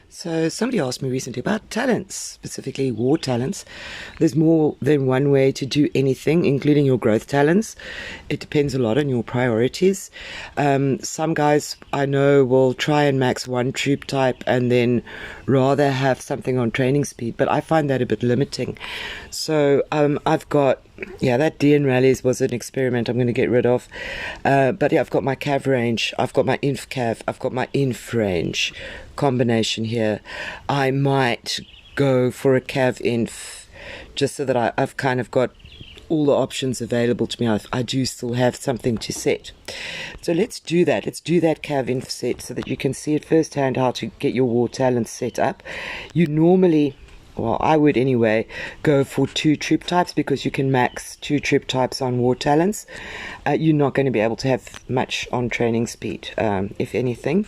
So somebody asked me recently about talents, specifically war talents. There's more than one way to do anything, including your growth talents. It depends a lot on your priorities. Some guys I know will try and max one troop type and then rather have something on training speed, but I find that a bit limiting. So I've got, that DN rallies was an experiment I'm going to get rid of. But yeah, I've got my cav range, I've got my inf cav, I've got my inf range combination here. I might go for a cav inf just so that I've kind of got all the options available to me. I do still have something to set. So let's do that. Let's do that cav inf set so that you can see at first hand how to get your war talents set up. You normally, well, I would anyway, go for 2 troop types because you can max 2 troop types on war talents. You're not going to be able to have much on training speed, if anything.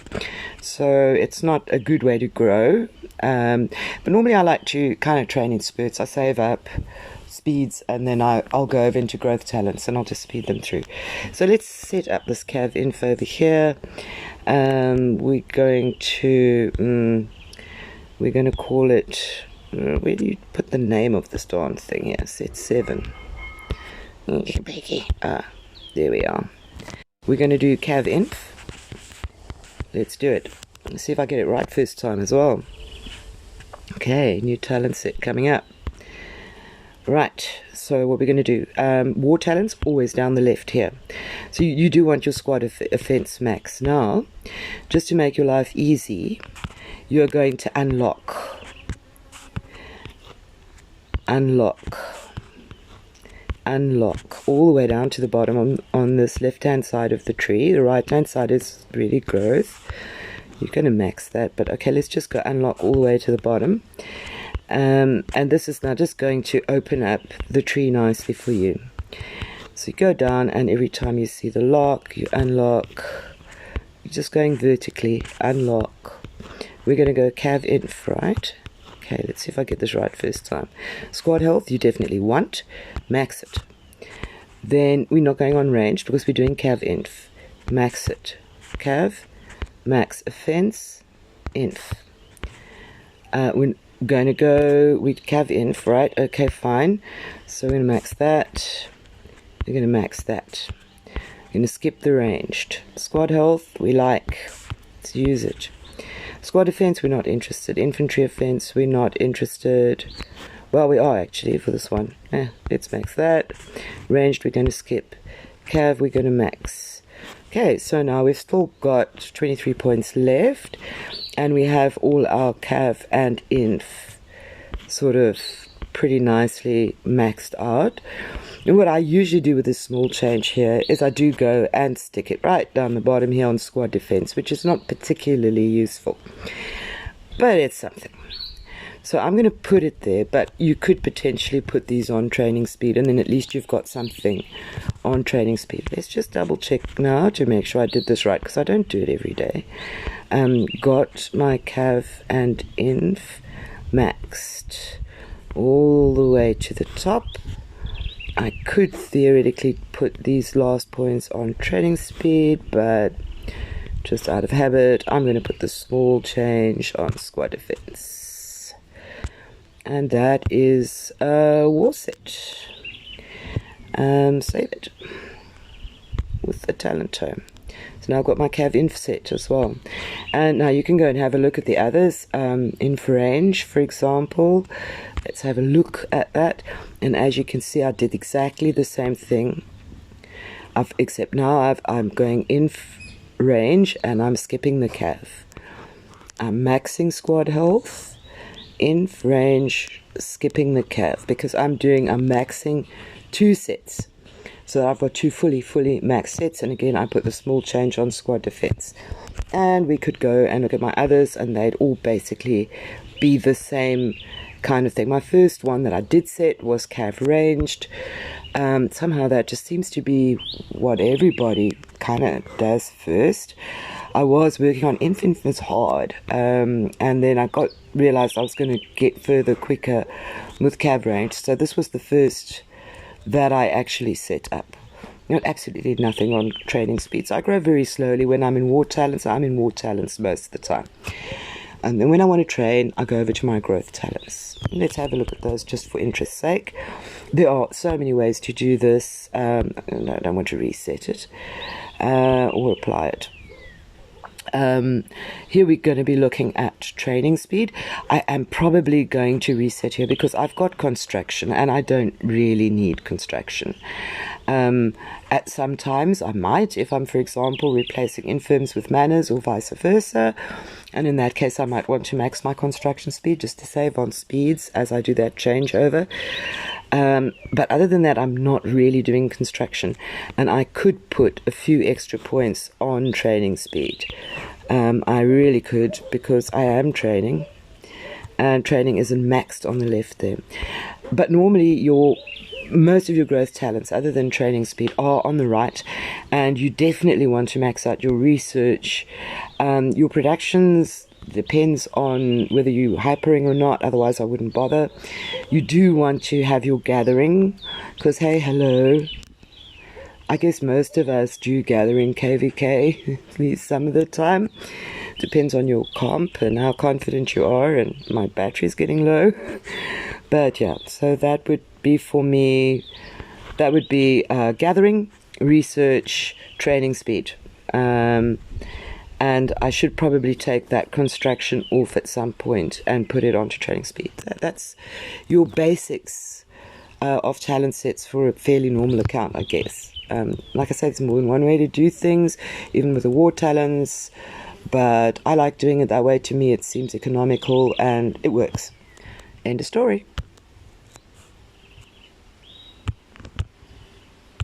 So it's not a good way to grow. But normally I like to kind of train in spurts. I save up speeds and then I'll go over into growth talents and I'll just speed them through. So let's set up this cav inf over here. We're going to call it, where do you put the name of this darn thing here? Set 7. There we are. We're going to do cav inf. Let's do it. Let's see if I get it right first time as well. Okay, new talent set coming up. Right, so what we're going to do, war talents always down the left here. So you do want your squad offense max. Now, just to make your life easy, you're going to unlock all the way down to the bottom on this left hand side of the tree. The right hand side is really growth. You're going to max that, but okay, let's just go unlock all the way to the bottom. And this is now just going to open up the tree nicely for you. So you go down and every time you see the lock, you unlock. You're just going vertically, unlock. We're going to go cav inf, right? Okay, let's see if I get this right first time. Squad health, you definitely want. Max it. Then we're not going on range because we're doing cav inf. Max it. Cav, max offense, inf. We're going to go with cav inf, right? Okay, fine. So we're going to max that. We're going to max that. We're going to skip the ranged. Squad health, we like. Let's use it. Squad defense, we're not interested. Infantry offense, we're not interested. Well, we are actually for this one. Let's max that. Ranged, we're going to skip. Cav, we're going to max. Okay, so now we've still got 23 points left. And we have all our cav and inf sort of pretty nicely maxed out. And what I usually do with this small change here is I do go and stick it right down the bottom here on squad defense, which is not particularly useful, but it's something. So I'm going to put it there, but you could potentially put these on training speed, and then at least you've got something on training speed. Let's just double check now to make sure I did this right, because I don't do it every day. Got my cav and inf maxed all the way to the top. I could theoretically put these last points on training speed, but just out of habit, I'm going to put the small change on squad defense. And that is a war set. Save it with the talent tome. So now I've got my cav inf set as well. And now you can go and have a look at the others. Inf range, for example. Let's have a look at that. And as you can see, I did exactly the same thing. Except now I'm going inf range and I'm skipping the cav. I'm maxing squad health. Inf range, skipping the cav. Because I'm maxing 2 sets. So I've got 2 fully maxed sets, and again I put the small change on squad defense. And we could go and look at my others, and they'd all basically be the same kind of thing. My first one that I did set was cav ranged. Somehow that just seems to be what everybody kind of does first. I was working on inf was hard, and then I realized I was going to get further quicker with cav range. So this was the first that I actually set up. Absolutely nothing on training speed. So I grow very slowly. When I'm in war talents, I'm in war talents most of the time. And then when I want to train, I go over to my growth talents. Let's have a look at those just for interest's sake. There are so many ways to do this. No, I don't want to reset it or apply it. Here we're going to be looking at training speed. I am probably going to reset here because I've got construction and I don't really need construction. At some times I might, if I'm, for example, replacing infirms with manners or vice versa, and in that case I might want to max my construction speed just to save on speeds as I do that changeover. But other than that, I'm not really doing construction, and I could put a few extra points on training speed. I really could, because I am training, and training isn't maxed on the left there. But normally most of your growth talents, other than training speed, are on the right, and you definitely want to max out your research. Your productions depends on whether you're hypering or not, otherwise I wouldn't bother. You do want to have your gathering, because hey, hello, I guess most of us do gather in KVK, at least some of the time. Depends on your comp and how confident you are, and my battery's getting low. But yeah, so that would be for me, that would be gathering, research, training speed. And I should probably take that construction off at some point and put it onto training speed. That's your basics of talent sets for a fairly normal account, I guess. Like I said, there's more than one way to do things, even with the war talents, but I like doing it that way. To me, it seems economical and it works. End of story.